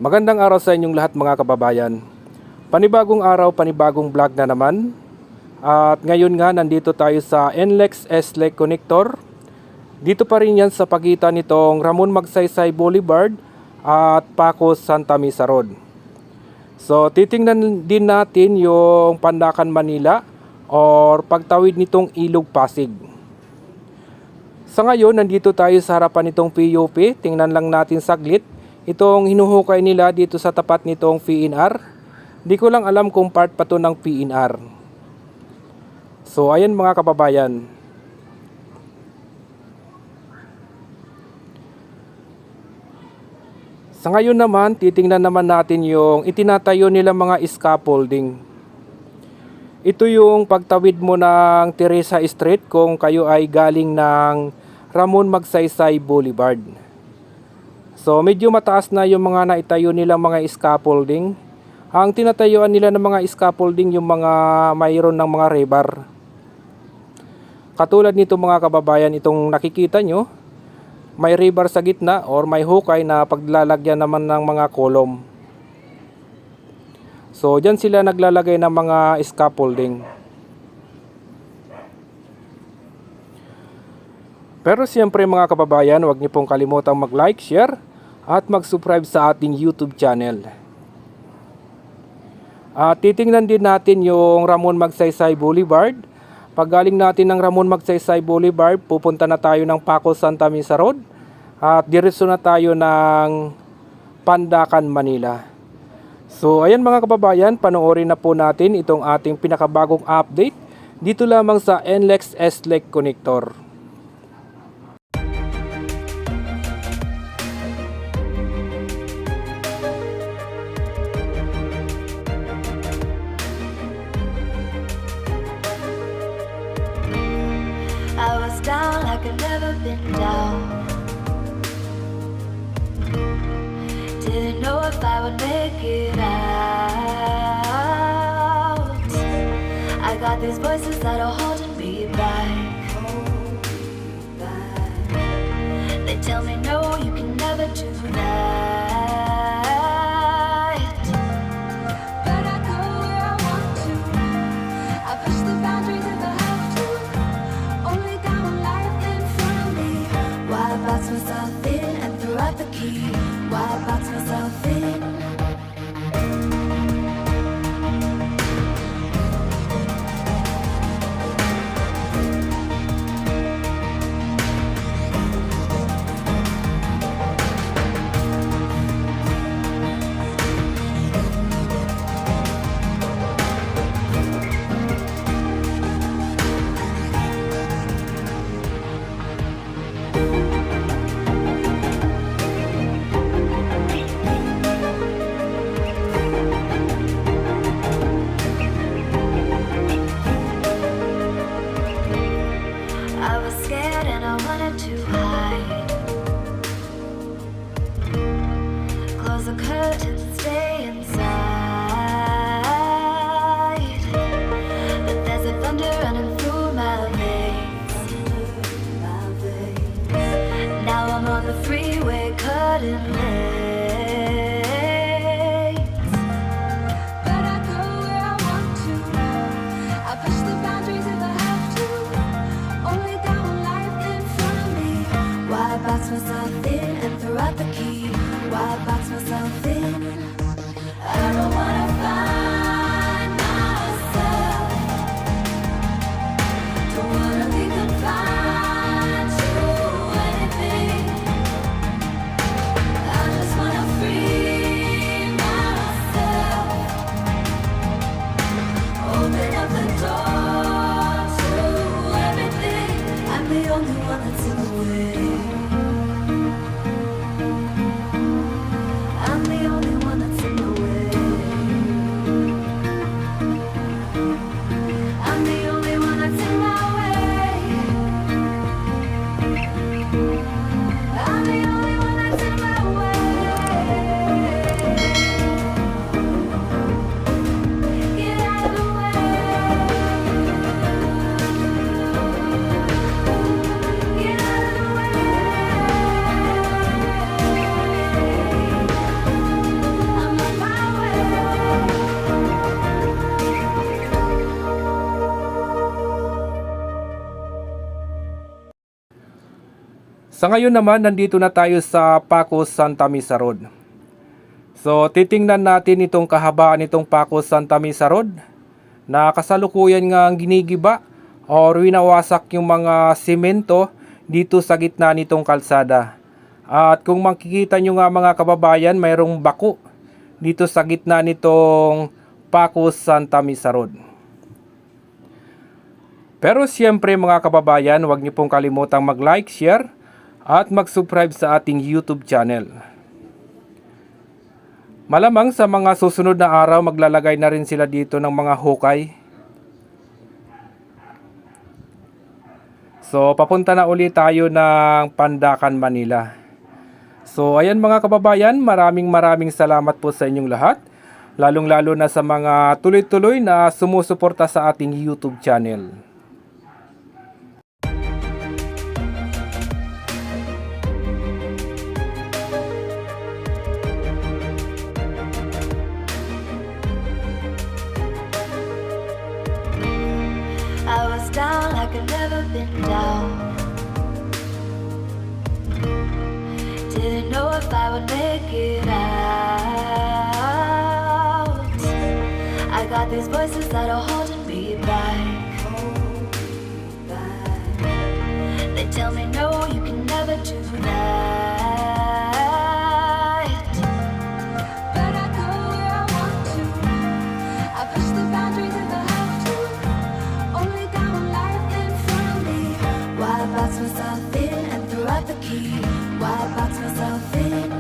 Magandang araw sa inyong lahat mga kababayan. Panibagong araw, panibagong vlog na naman. At ngayon nga nandito tayo sa NLEX S-Lake Connector. Dito pa rin yan sa pagitan nitong Ramon Magsaysay Boulevard at Paco Santa Mesa Road. So titingnan din natin yung Pandacan Manila or pagtawid nitong Ilog Pasig. Sa ngayon nandito tayo sa harapan nitong PUP. Tingnan lang natin saglit itong hinuhukay nila dito sa tapat nitong PNR. Di ko lang alam kung part pa to ng PNR. So ayan mga kababayan. Sa ngayon naman, titingnan naman natin yung itinatayo nila mga scaffolding. Ito yung pagtawid mo ng Teresa Street kung kayo ay galing ng Ramon Magsaysay Boulevard. So medyo mataas na yung mga naitayo nilang mga scaffolding. Ang tinatayuan nila ng mga scaffolding yung mga mayroon ng mga rebar. Katulad nito mga kababayan, itong nakikita nyo, may rebar sa gitna or may hukay na paglalagyan naman ng mga kolom. So dyan sila naglalagay ng mga scaffolding. Pero siyempre mga kababayan, huwag niyo pong kalimutang mag-like, share at mag-subscribe sa ating YouTube channel. At titingnan din natin yung Ramon Magsaysay Boulevard. Pag galing natin ng Ramon Magsaysay Boulevard, pupunta na tayo ng Paco Santa Mesa Road at diretso na tayo ng Pandacan Manila. So ayan mga kababayan, panoorin na po natin itong ating pinakabagong update dito lamang sa NLEX S-Lake Connector. I was down like I've never been down. Didn't know if I would make it out. I got these voices that are holding me back. They tell me no, you can never do that. But I go where I want to. I push the boundaries if I have to. Only got one life in front of me. Why box myself in and throw out the key? Why box myself in? I was scared and I wanted to hide. Close the curtains, stay inside. But there's a thunder running through my veins. Now I'm on the freeway cutting lanes. But I go where I want to. I push the boundaries if I have to. Only got one life in front of me. Why box myself in and throw out the key? Why box myself in? I don't wanna find myself. Don't wanna be confined to anything. I just wanna free myself. Open up the door to everything. I'm the only one that's in the way. Sa ngayon naman, nandito na tayo sa Pacos Santa Mesa Road. So, titingnan natin itong kahabaan nitong Pacos Santa Mesa Road na kasalukuyan nga ang ginigiba or winawasak yung mga semento dito sa gitna nitong kalsada. At kung makikita nyo nga mga kababayan, mayroong bako dito sa gitna nitong Pacos Santa Mesa Road. Pero siyempre mga kababayan, huwag niyo pong kalimutang mag-like, share at mag-subscribe sa ating YouTube channel. Malamang sa mga susunod na araw maglalagay na rin sila dito ng mga hukay. So papunta na ulit tayo ng Pandacan, Manila. So ayan mga kababayan, maraming salamat po sa inyong lahat. Lalong-lalo na sa mga tuloy-tuloy na sumusuporta sa ating YouTube channel. I was down like I've never been down. Didn't know if I would make it out. I got these voices that are holding me back. They tell me no, you can never do that. But I go where I want to. I push the boundaries if I have to. Only got one life in front of me. Why box myself in and throw out the key? Why box myself in?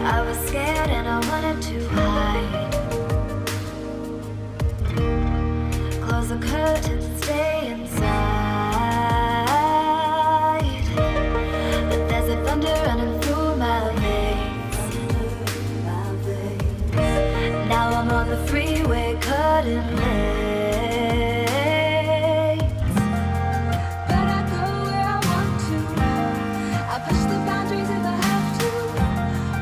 I was scared and I wanted to hide. Close the curtains and stay inside. But there's a thunder running through my veins. Now I'm on the freeway cutting lanes. But I go where I want to. I push the boundaries if I have to.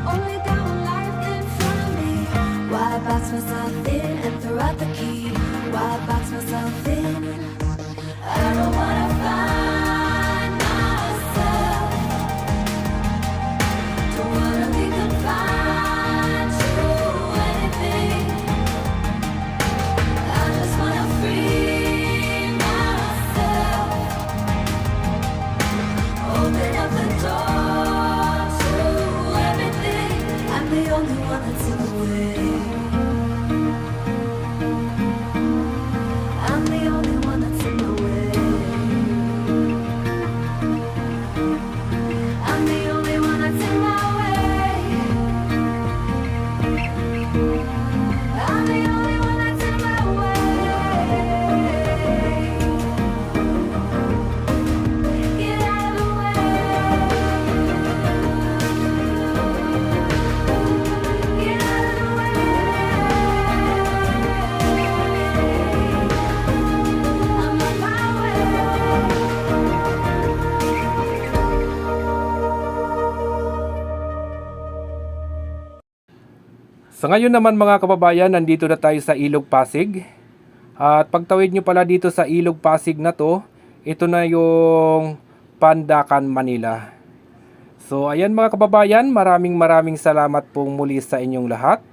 Only got one life in front of me. Why box myself in and throw out the key? Why box myself in? I don't wanna find myself. Don't wanna be confined to anything. I just wanna free myself. Open up the door to everything. I'm the only one that's in the way. I'm the only one that's in the way. I'm the only one that's in my way. I'm the only one that's in my way. Get out of the way. Get out of the way. I'm on my way. Sa ngayon naman mga kababayan, nandito na tayo sa Ilog Pasig. At pagtawid nyo pala dito sa Ilog Pasig na to, ito na yung Pandacan, Manila. So ayan mga kababayan, maraming salamat pong muli sa inyong lahat.